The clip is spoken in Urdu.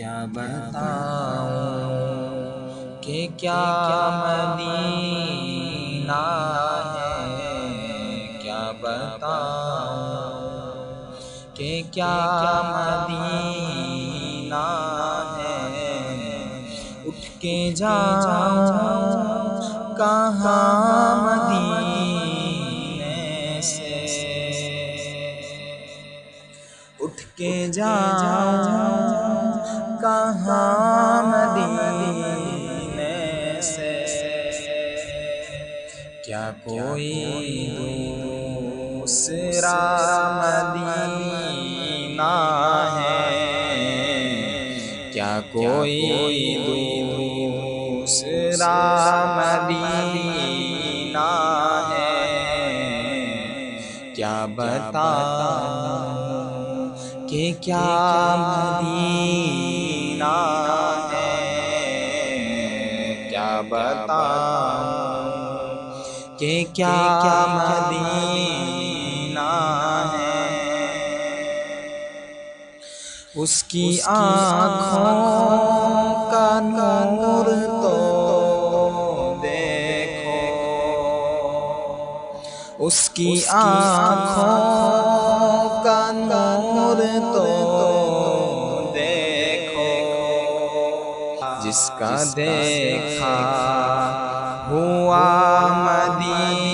کیا بتاؤں کہ کیا مدینہ ہے، کیا بتاؤں کہ کیا مدینہ ہے، اٹھ کے جاؤں کہاں مدینے سے، اٹھ کے جاؤں کہاں مدینے سے، کیا کوئی دوسرا مدینہ ہے، کیا کوئی دوسرا مدینہ ہے، کیا بتاؤں کہ کیا مدینہ ہے، کیا بتاؤں کہ کیا مدینہ ہے، اس کی آنکھوں کا نور تو دیکھو، اس کی آنکھوں کا نور تو دیکھو، جس کا دیکھا ہوا مدینہ